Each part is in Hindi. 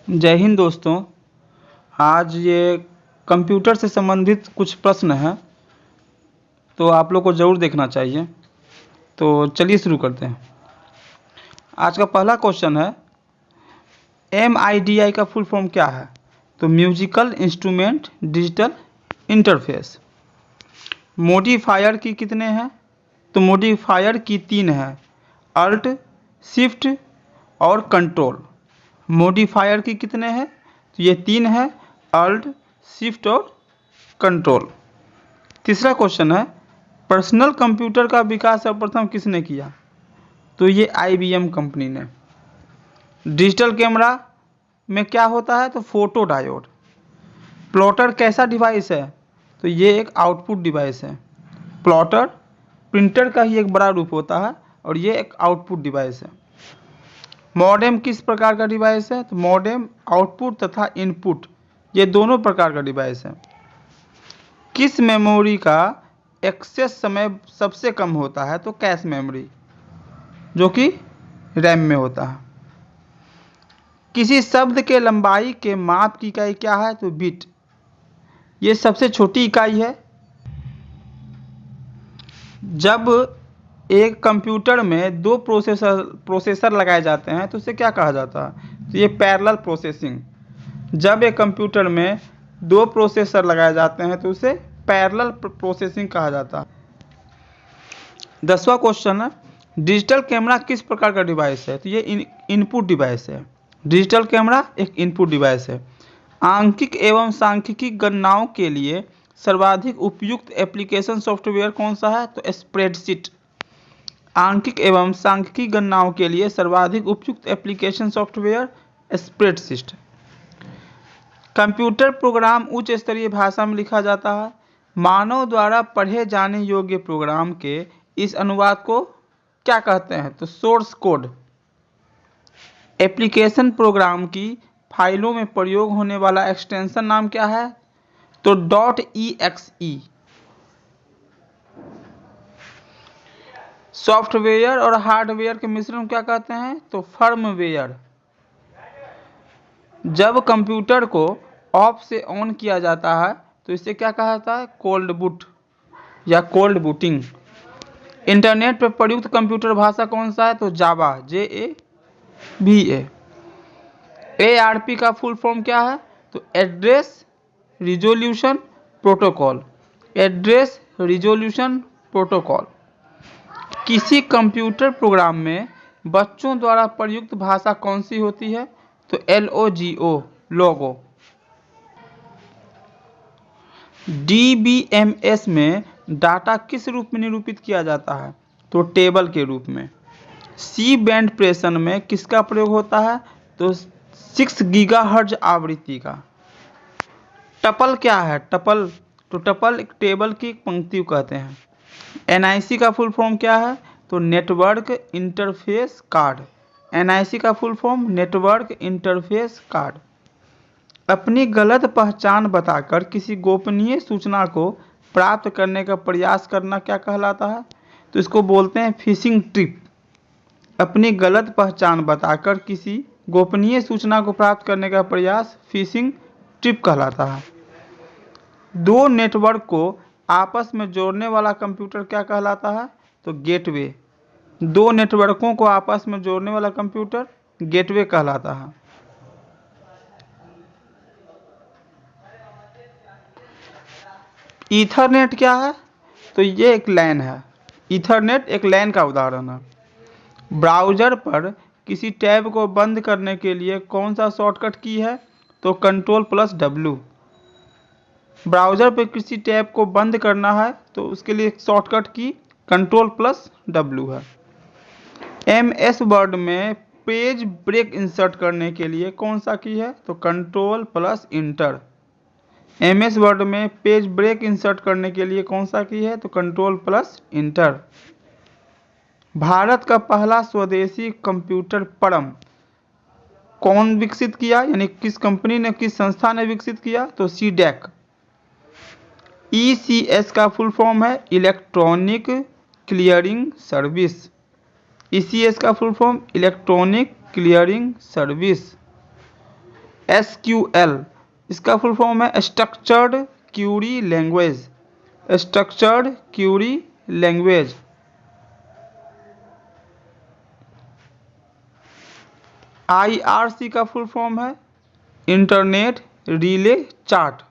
जय हिंद दोस्तों। आज ये कंप्यूटर से संबंधित कुछ प्रश्न हैं, तो आप लोग को ज़रूर देखना चाहिए। तो चलिए शुरू करते हैं। आज का पहला क्वेश्चन है, MIDI का फुल फॉर्म क्या है? तो musical instrument digital interface. Modifier की कितने हैं? तो मॉडिफायर की 3 है, अल्ट, शिफ्ट और कंट्रोल। मॉडिफायर की कितने हैं? तो ये 3 है, अल्ट, शिफ्ट और कंट्रोल। तीसरा क्वेश्चन है, पर्सनल कंप्यूटर का विकास सर्वप्रथम किसने किया? तो ये IBM कंपनी ने। डिजिटल कैमरा में क्या होता है? तो फोटो डायोड। प्लॉटर कैसा डिवाइस है? तो ये एक आउटपुट डिवाइस है। प्लॉटर प्रिंटर का ही एक बड़ा रूप होता है और ये एक आउटपुट डिवाइस है। मॉडेम किस प्रकार का डिवाइस है? तो मॉडेम आउटपुट तथा इनपुट ये दोनों प्रकार का डिवाइस है। किस मेमोरी का एक्सेस समय सबसे कम होता है? तो कैश मेमोरी, जो कि रैम में होता है। किसी शब्द के लंबाई के माप की इकाई क्या है? तो बिट। ये सबसे छोटी इकाई है। जब एक कंप्यूटर में 2 प्रोसेसर लगाए जाते हैं तो उसे क्या कहा जाता है? तो ये पैरेलल प्रोसेसिंग। जब एक कंप्यूटर में 2 प्रोसेसर लगाए जाते हैं तो उसे पैरेलल प्रोसेसिंग कहा जाता है। 10वां क्वेश्चन है, डिजिटल कैमरा किस प्रकार का डिवाइस है? तो ये इनपुट डिवाइस है। डिजिटल कैमरा एक इनपुट डिवाइस है। आंकिक एवं सांख्यिकी गणनाओं के लिए सर्वाधिक उपयुक्त एप्लीकेशन सॉफ्टवेयर कौन सा है? तो स्प्रेडशीट। आंकिक एवं सांख्यिकी गणनाओं के लिए सर्वाधिक उपयुक्त application software spreadsheet. Computer program उच्च स्तरीय भाषा में लिखा जाता है। मानव द्वारा पढ़े जाने योग्य प्रोग्राम के इस अनुवाद को क्या कहते हैं? तो सोर्स कोड। एप्लीकेशन प्रोग्राम की फाइलों में प्रयोग होने वाला एक्सटेंशन नाम क्या है? तो .exe। सॉफ्टवेयर और हार्डवेयर के मिश्रण को क्या कहते हैं? तो फर्मवेयर। जब कंप्यूटर को ऑफ से ऑन किया जाता है तो इसे क्या कहा जाता है? कोल्ड बूट या कोल्ड बूटिंग। इंटरनेट पर प्रयुक्त कंप्यूटर भाषा कौन सा है? तो जावा, JAVA। ARP का फुल फॉर्म क्या है? तो address resolution protocol. Address resolution protocol. किसी कंप्यूटर प्रोग्राम में बच्चों द्वारा प्रयुक्त भाषा कौन सी होती है? तो LOGO, लोगो। DBMS में डाटा किस रूप में निरूपित किया जाता है? तो टेबल के रूप में। सी बैंड प्रेषण में किसका प्रयोग होता है? तो 6 गीगाहर्ट्ज आवृत्ति का। टपल क्या है? टपल, तो टपल एक टेबल की पंक्ति को कहते हैं। NIC का फुल फॉर्म क्या है? तो नेटवर्क इंटरफेस कार्ड। NIC का full form network interface card. अपनी गलत पहचान बताकर किसी गोपनीय सूचना को प्राप्त करने का प्रयास करना क्या कहलाता है? तो इसको बोलते हैं फिशिंग ट्रिप। अपनी गलत पहचान बताकर किसी गोपनीय सूचना को प्राप्त करने का प्रयास फिशिंग ट्रिप कहलाता है। 2 नेटवर्क को आपस में जोड़ने वाला कंप्यूटर क्या कहलाता है? तो गेटवे। 2 नेटवर्कों को आपस में जोड़ने वाला कंप्यूटर गेटवे कहलाता है। ईथरनेट क्या है? तो ये एक लैन है। ईथरनेट एक लैन का उदाहरण है। ब्राउज़र पर किसी टैब को बंद करने के लिए कौन सा शॉर्टकट की है? तो Ctrl+W। ब्राउज़र पर किसी टैब को बंद करना है तो उसके लिए शॉर्टकट की Ctrl+W है। MS वर्ड में पेज ब्रेक इंसर्ट करने के लिए कौन सा की है? तो Ctrl+Enter। MS वर्ड में पेज ब्रेक इंसर्ट करने के लिए कौन सा की है? तो Ctrl+Enter। भारत का पहला स्वदेशी कंप्यूटर परम कौन विकसित किया? यानी किस कंपनी ने, किस संस्था ने विकसित किया? तो CDAC। ECS का फुल फॉर्म है इलेक्ट्रॉनिक क्लियरिंग सर्विस। ECS का full form electronic clearing service. SQL इसका फुल फॉर्म है structured Curie language, structured Curie language. IRC का फुल फॉर्म है इंटरनेट रिले चार्ट।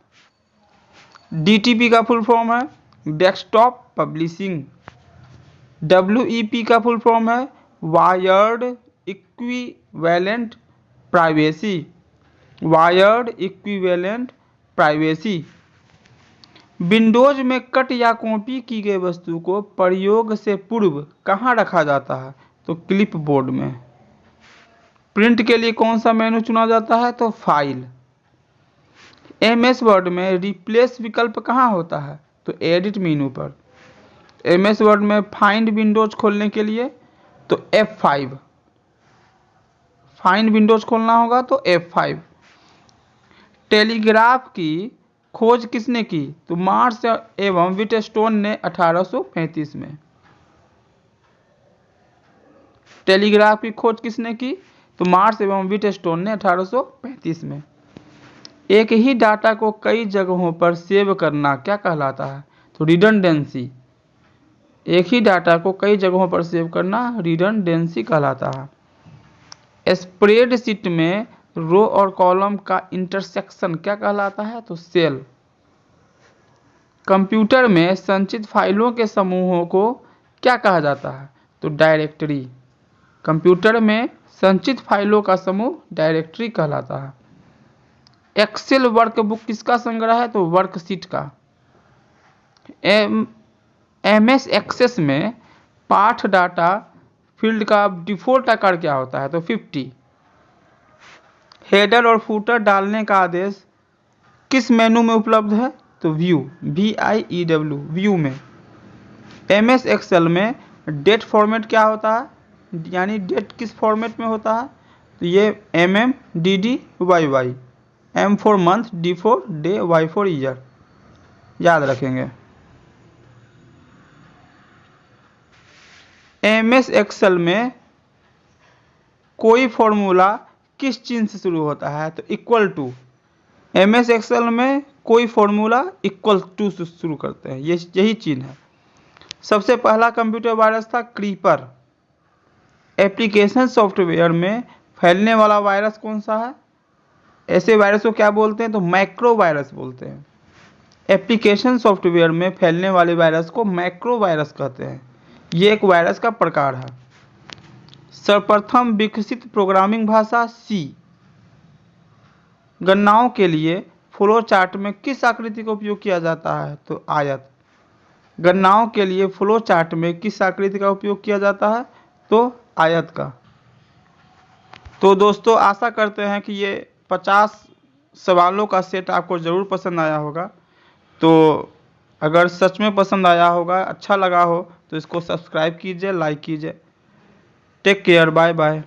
DTP का फुल फॉर्म है डेस्कटॉप पब्लिशिंग। WEP का फुल फॉर्म है wired equivalent privacy, wired equivalent privacy. Windows में कट या कॉपी की गई वस्तु को प्रयोग से पूर्व कहाँ रखा जाता है? तो क्लिप बोर्ड में। प्रिंट के लिए कौन सा मेनू चुना जाता है? तो फाइल। MS वर्ड में रिप्लेस विकल्प कहाँ होता है? तो एडिट मेनू पर। MS वर्ड में फाइंड विंडोज खोलने के लिए तो F5, फाइंड विंडोज खोलना होगा तो F5। टेलीग्राफ की खोज किसने की? तो मार्स एवं व्हीटस्टोन ने 1835 में। टेलीग्राफ की खोज किसने की? तो मार्स एवं व्हीटस्टोन ने 1835 में। एक ही डाटा को कई जगहों पर सेव करना क्या कहलाता है? तो रिडंडेंसी। एक ही डाटा को कई जगहों पर सेव करना रिडंडेंसी कहलाता है। स्प्रेडशीट में रो और कॉलम का इंटरसेक्शन क्या कहलाता है? तो सेल। कंप्यूटर में संचित फाइलों के समूहों को क्या कहा जाता है? तो डायरेक्टरी। कंप्यूटर में संचित फाइलों का समूह डायरेक्टरी कहलाता है। एक्सेल वर्कबुक किसका संग्रह है? तो वर्कशीट का। MS एक्सेस में पाठ डाटा फील्ड का डिफॉल्ट आकार क्या होता है? तो 50। हेडर और फूटर डालने का आदेश किस मेनू में उपलब्ध है? तो व्यू, VIEW, व्यू में। MS एक्सेल में डेट फॉर्मेट क्या होता है? यानी डेट किस फॉर्मेट में होता है? तो ये DDYY, M for month, D for day, Y for year, याद रखेंगे। MS एक्सेल में कोई फॉर्मूला किस चिन्ह से शुरू होता है? तो इक्वल टू। MS एक्सेल में कोई फॉर्मूला इक्वल टू से शुरू करते हैं, यही चिन्ह है। सबसे पहला कंप्यूटर वायरस था क्रीपर। एप्लीकेशन सॉफ्टवेयर में फैलने वाला वायरस कौन सा है? ऐसे वायरस को क्या बोलते हैं? तो मैक्रो वायरस बोलते हैं। एप्लीकेशन सॉफ्टवेयर में फैलने वाले वायरस को मैक्रो वायरस कहते हैं। ये एक वायरस का प्रकार है। सर्वप्रथम विकसित प्रोग्रामिंग भाषा C। गणनाओं के लिए फ्लो चार्ट में किस आकृति का उपयोग किया जाता है? तो आयत। गणनाओं के लिए फ्लो चार्ट में किस आकृति का उपयोग किया जाता है? तो आयत का। तो दोस्तों आशा करते हैं कि ये 50 सवालों का सेट आपको ज़रूर पसंद आया होगा। तो अगर सच में पसंद आया होगा, अच्छा लगा हो, तो इसको सब्सक्राइब कीजिए, लाइक कीजिए। Take care, bye bye.